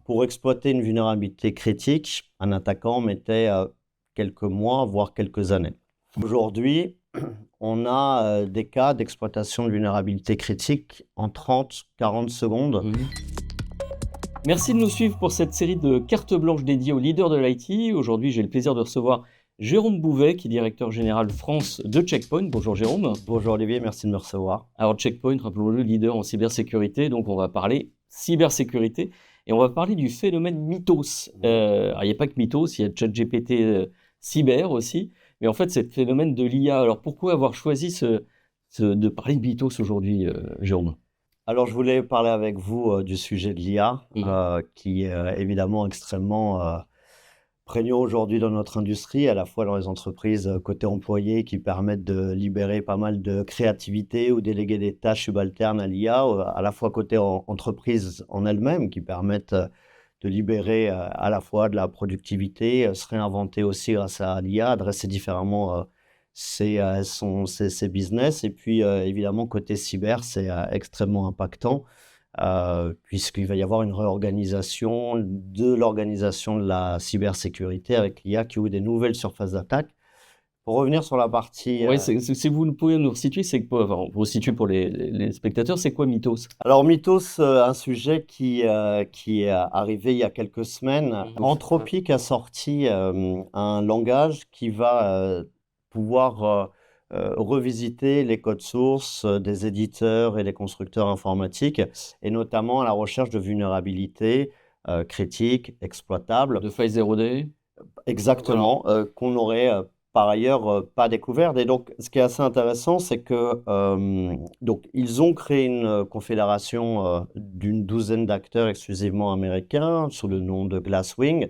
pour exploiter une vulnérabilité critique, un attaquant mettait quelques mois, voire quelques années. Aujourd'hui, on a des cas d'exploitation de vulnérabilité critique en 30-40 secondes. Merci de nous suivre pour cette série de cartes blanches dédiées aux leaders de l'IT. Aujourd'hui, j'ai le plaisir de recevoir Jérôme Bouvet, qui est directeur général France de Check Point. Bonjour Jérôme. Bonjour Olivier, merci de me recevoir. Alors Check Point, rappelons-le, leader en cybersécurité. Donc on va parler cybersécurité et on va parler du phénomène Mythos. Alors il n'y a pas que Mythos, il y a ChatGPT cyber aussi. Mais en fait, c'est le phénomène de l'IA. Alors pourquoi avoir choisi de parler de Mythos aujourd'hui, Jérôme? Alors, je voulais parler avec vous du sujet de l'IA, qui est évidemment extrêmement prégnant aujourd'hui dans notre industrie, à la fois dans les entreprises côté employé qui permettent de libérer pas mal de créativité ou déléguer des tâches subalternes à l'IA, à la fois côté entreprise en elle-même qui permettent de libérer à la fois de la productivité, se réinventer aussi grâce à l'IA, adresser différemment ses business. Et puis évidemment, côté cyber, c'est extrêmement impactant. Puisqu'il va y avoir une réorganisation de l'organisation de la cybersécurité avec l'IA qui ouvre des nouvelles surfaces d'attaque. Pour revenir sur la partie... Oui, si vous pouvez nous resituer, c'est quoi, enfin, pour situer pour les spectateurs, c'est quoi Mythos? Alors Mythos, un sujet qui est arrivé il y a quelques semaines. Anthropic a sorti un langage qui va pouvoir revisiter les codes sources des éditeurs et des constructeurs informatiques, et notamment à la recherche de vulnérabilités critiques, exploitables. De failles 0D? Exactement, qu'on n'aurait par ailleurs pas découvert. Et donc, ce qui est assez intéressant, c'est que donc, ils ont créé une confédération d'une douzaine d'acteurs exclusivement américains sous le nom de Glasswing.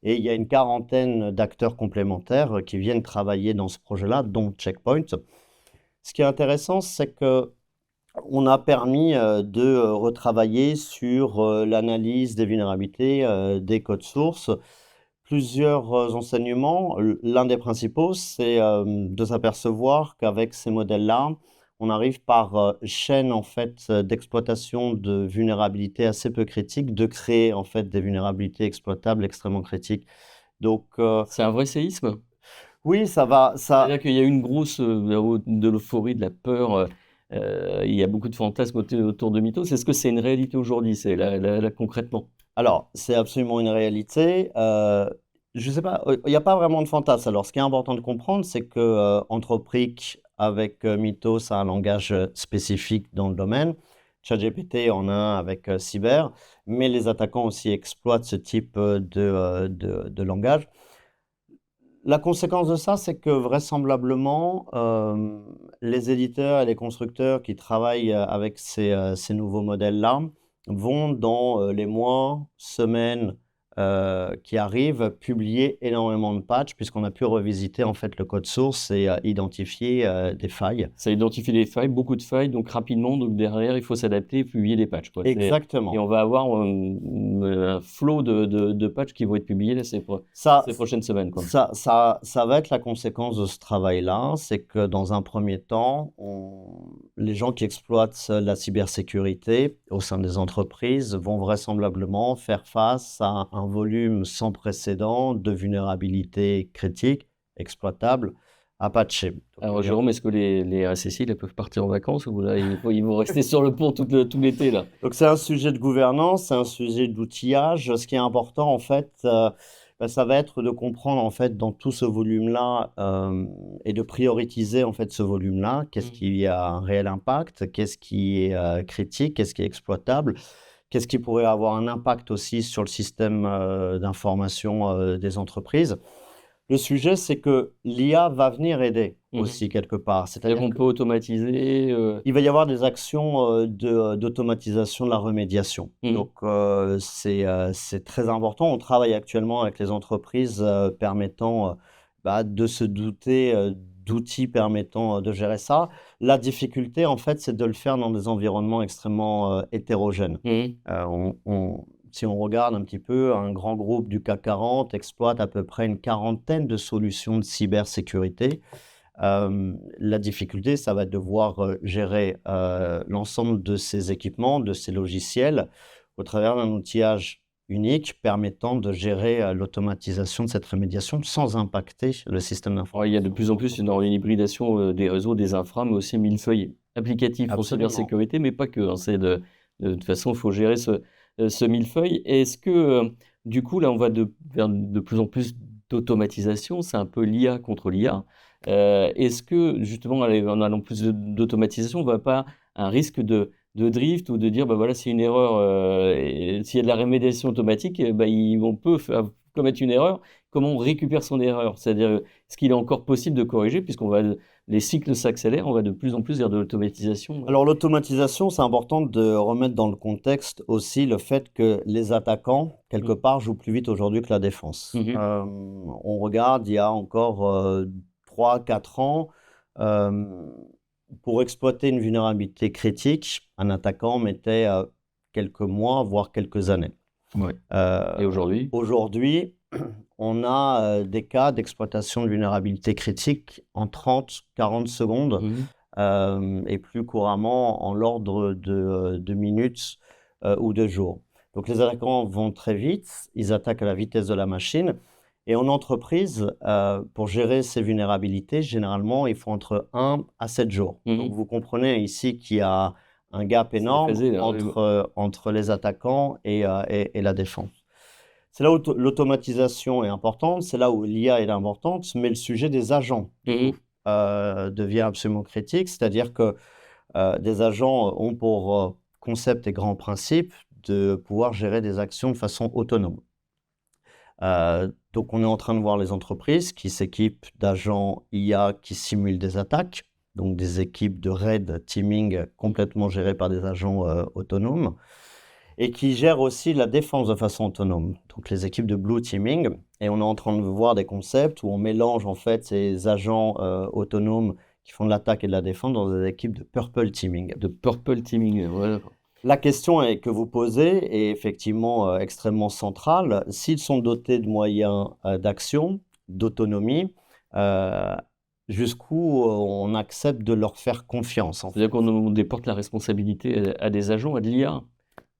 Et il y a une quarantaine d'acteurs complémentaires qui viennent travailler dans ce projet-là, dont Check Point. Ce qui est intéressant, c'est que on a permis de retravailler sur l'analyse des vulnérabilités des codes sources. Plusieurs enseignements. L'un des principaux, c'est de s'apercevoir qu'avec ces modèles-là, on arrive par chaîne en fait d'exploitation de vulnérabilités assez peu critiques, de créer en fait des vulnérabilités exploitables extrêmement critiques. Donc C'est un vrai séisme? oui, ça va, C'est-à-dire qu'il y a eu une grosse de l'euphorie, de la peur. Il y a beaucoup de fantasmes autour de Mythos. Est-ce que c'est une réalité aujourd'hui, c'est là, concrètement? Alors, c'est absolument une réalité. Je sais pas, il n'y a pas vraiment de fantasme. Alors, ce qui est important de comprendre, c'est que Anthropic, avec Mythos, a un langage spécifique dans le domaine. ChatGPT en a un avec Cyber, mais les attaquants aussi exploitent ce type de langage. La conséquence de ça, c'est que vraisemblablement, les éditeurs et les constructeurs qui travaillent avec ces nouveaux modèles-là vont, dans les mois, semaines qui arrivent, publier énormément de patchs, puisqu'on a pu revisiter en fait le code source et identifier des failles. Ça identifie des failles, beaucoup de failles, donc rapidement, donc derrière, il faut s'adapter et publier des patchs, quoi. Et Exactement. on va avoir un flot de patchs qui vont être publiés là, ces prochaines semaines, quoi. Ça va être la conséquence de ce travail-là, c'est que dans un premier temps, les gens qui exploitent la cybersécurité au sein des entreprises vont vraisemblablement faire face à un volume sans précédent de vulnérabilités critiques, exploitables, à patcher. Donc, Alors Jérôme, est-ce que les RSSI là, peuvent partir en vacances ou là, ils vont rester sur le pont tout l'été là? Donc c'est un sujet de gouvernance, c'est un sujet d'outillage. Ce qui est important en fait, ça va être de comprendre en fait dans tout ce volume-là et de prioriser en fait ce volume-là. Qu'est-ce qui a un réel impact, qu'est-ce qui est critique, qu'est-ce qui est exploitable, qu'est-ce qui pourrait avoir un impact aussi sur le système d'information des entreprises. Le sujet, c'est que l'IA va venir aider aussi quelque part. C'est-à-dire qu'on peut automatiser. Il va y avoir des actions d'automatisation de la remédiation. Donc, c'est très important. On travaille actuellement avec les entreprises permettant de se doter d'outils permettant de gérer ça. La difficulté, en fait, c'est de le faire dans des environnements extrêmement hétérogènes. Si on regarde un petit peu, un grand groupe du CAC 40 exploite à peu près une quarantaine de solutions de cybersécurité. La difficulté, ça va être de devoir gérer l'ensemble de ces équipements, de ces logiciels, au travers d'un outillage unique permettant de gérer l'automatisation de cette remédiation sans impacter le système Alors, il y a de plus en plus une hybridation des réseaux, des infras, mais aussi millefeuille applicatif en Absolument. cybersécurité, mais pas que, hein. De toute façon, il faut gérer ce millefeuille. Et est-ce que, du coup, là, on va vers de plus en plus d'automatisation, c'est un peu l'IA contre l'IA. Est-ce que, justement, en allant plus d'automatisation, on ne va pas un risque de drift ou de dire, bah voilà, c'est une erreur, et s'il y a de la remédiation automatique, bah, on peut commettre une erreur. Comment on récupère son erreur? C'est-à-dire, est-ce qu'il est encore possible de corriger, les cycles s'accélèrent, on va de plus en plus vers de l'automatisation? Alors l'automatisation, c'est important de remettre dans le contexte aussi le fait que les attaquants, quelque part, jouent plus vite aujourd'hui que la défense. Mhm. On regarde, il y a encore 3-4 ans, pour exploiter une vulnérabilité critique, un attaquant mettait quelques mois, voire quelques années. Ouais. Euh, Et aujourd'hui? Aujourd'hui, on a des cas d'exploitation de vulnérabilité critique en 30-40 secondes. Et plus couramment en l'ordre de minutes ou de jours. Donc les attaquants vont très vite, ils attaquent à la vitesse de la machine. Et en entreprise, pour gérer ces vulnérabilités, généralement, il faut entre 1 à 7 jours. Donc vous comprenez ici qu'il y a un gap énorme entre les attaquants et la défense. C'est là où l'automatisation est importante, c'est là où l'IA est importante, mais le sujet des agents devient absolument critique, c'est-à-dire que des agents ont pour concept et grand principe de pouvoir gérer des actions de façon autonome. Donc on est en train de voir les entreprises qui s'équipent d'agents IA qui simulent des attaques, donc des équipes de raid teaming complètement gérées par des agents autonomes, et qui gèrent aussi la défense de façon autonome, donc les équipes de blue teaming. Et on est en train de voir des concepts où on mélange en fait ces agents autonomes qui font de l'attaque et de la défense dans des équipes de purple teaming. De purple teaming, voilà. La question que vous posez est effectivement extrêmement centrale. S'ils sont dotés de moyens d'action, d'autonomie, jusqu'où on accepte de leur faire confiance. C'est-à-dire qu'on déporte la responsabilité à des agents, à de l'IA.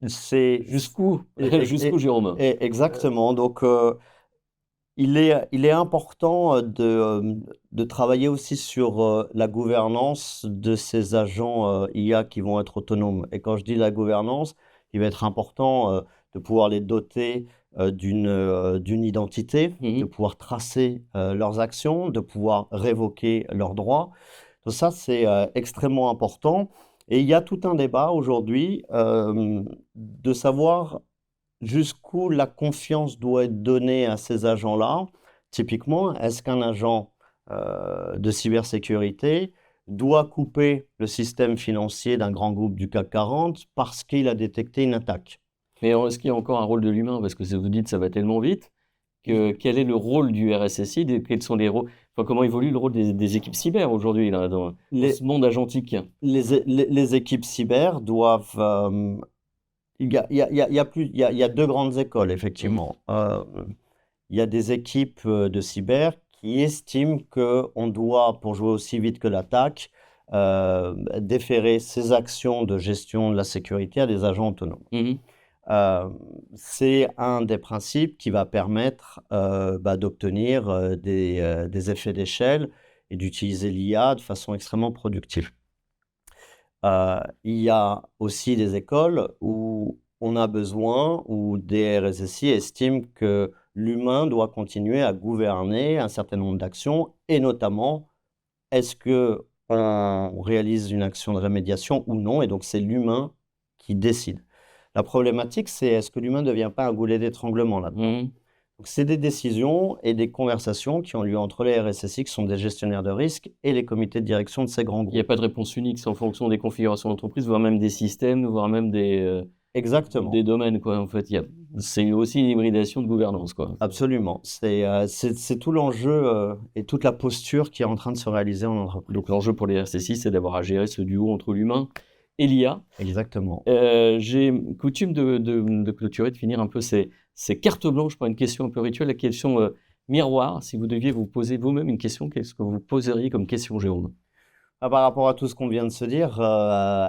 C'est jusqu'où, Jérôme? Exactement. Donc, il est important de travailler aussi sur la gouvernance de ces agents IA qui vont être autonomes. Et quand je dis la gouvernance, il va être important de pouvoir les doter d'une identité, de pouvoir tracer leurs actions, de pouvoir révoquer leurs droits. Donc ça, c'est extrêmement important. Et il y a tout un débat aujourd'hui de savoir jusqu'où la confiance doit être donnée à ces agents-là. Typiquement, est-ce qu'un agent de cybersécurité doit couper le système financier d'un grand groupe du CAC 40 parce qu'il a détecté une attaque? Mais est-ce qu'il y a encore un rôle de l'humain? Parce que vous dites ça va tellement vite. Quel est le rôle du RSSI? Quels sont les rôles, comment évolue le rôle des équipes cyber aujourd'hui dans ce monde agentique? Les équipes cyber doivent... il y a deux grandes écoles, effectivement. Il y a des équipes de cyber qui estiment qu'on doit, pour jouer aussi vite que l'attaque, déférer ces actions de gestion de la sécurité à des agents autonomes. C'est un des principes qui va permettre d'obtenir des effets d'échelle et d'utiliser l'IA de façon extrêmement productive. Il y a aussi des écoles où on a besoin, où des RSSI estiment que l'humain doit continuer à gouverner un certain nombre d'actions, et notamment, est-ce qu'on réalise une action de remédiation ou non, et donc c'est l'humain qui décide. La problématique, c'est est-ce que l'humain ne devient pas un goulet d'étranglement là-dedans? Donc, c'est des décisions et des conversations qui ont lieu entre les RSSI, qui sont des gestionnaires de risque, et les comités de direction de ces grands groupes. Il n'y a pas de réponse unique, c'est en fonction des configurations d'entreprise, voire même des systèmes, voire même des domaines, quoi. En fait, c'est aussi une hybridation de gouvernance, quoi. Absolument. C'est tout l'enjeu et toute la posture qui est en train de se réaliser en entreprise. Donc l'enjeu pour les RSSI, c'est d'avoir à gérer ce duo entre l'humain et l'IA. Exactement. J'ai coutume de clôturer, de finir un peu ces cartes blanches par une question un peu rituelle, la question miroir. Si vous deviez vous poser vous-même une question, qu'est-ce que vous poseriez comme question, Jérôme? Par rapport à tout ce qu'on vient de se dire,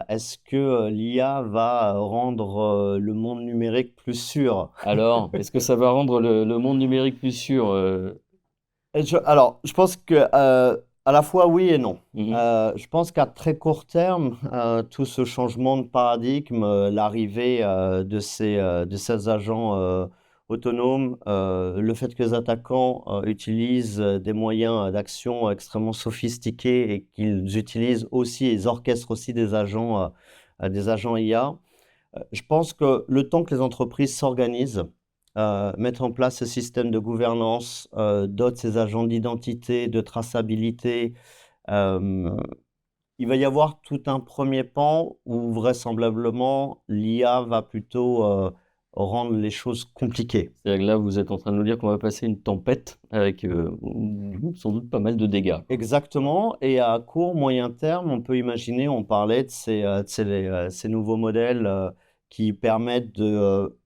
est-ce que l'IA va rendre le monde numérique plus sûr? Alors, est-ce que ça va rendre le monde numérique plus sûr? Alors, je pense que à la fois oui et non. Mhm. Je pense qu'à très court terme, tout ce changement de paradigme, l'arrivée de ces agents autonomes, le fait que les attaquants utilisent des moyens d'action extrêmement sophistiqués et qu'ils utilisent aussi, ils orchestrent aussi des agents IA. Je pense que le temps que les entreprises s'organisent, mettent en place ce système de gouvernance, dotent ces agents d'identité, de traçabilité, euh, il va y avoir tout un premier pan où vraisemblablement l'IA va plutôt rendre les choses compliquées. C'est-à-dire que là, vous êtes en train de nous dire qu'on va passer une tempête avec sans doute pas mal de dégâts. Exactement. Et à court, moyen terme, on peut imaginer, on parlait ces nouveaux modèles qui permettent de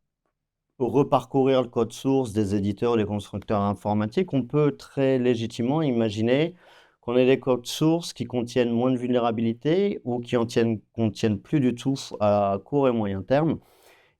reparcourir le code source des éditeurs ou des constructeurs informatiques. On peut très légitimement imaginer qu'on ait des codes sources qui contiennent moins de vulnérabilités ou qui contiennent plus du tout à court et moyen terme.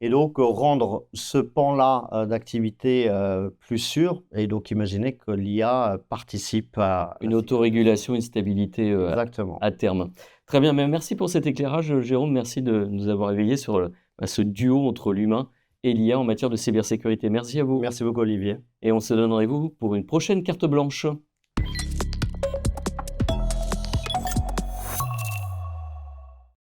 Et donc, rendre ce pan-là d'activité plus sûr, et donc imaginer que l'IA participe à Une autorégulation, une stabilité Exactement. à terme. Très bien, mais merci pour cet éclairage, Jérôme. Merci de nous avoir éveillé sur ce duo entre l'humain et l'IA en matière de cybersécurité. Merci à vous. Merci beaucoup, Olivier. Et on se donne rendez-vous pour une prochaine carte blanche.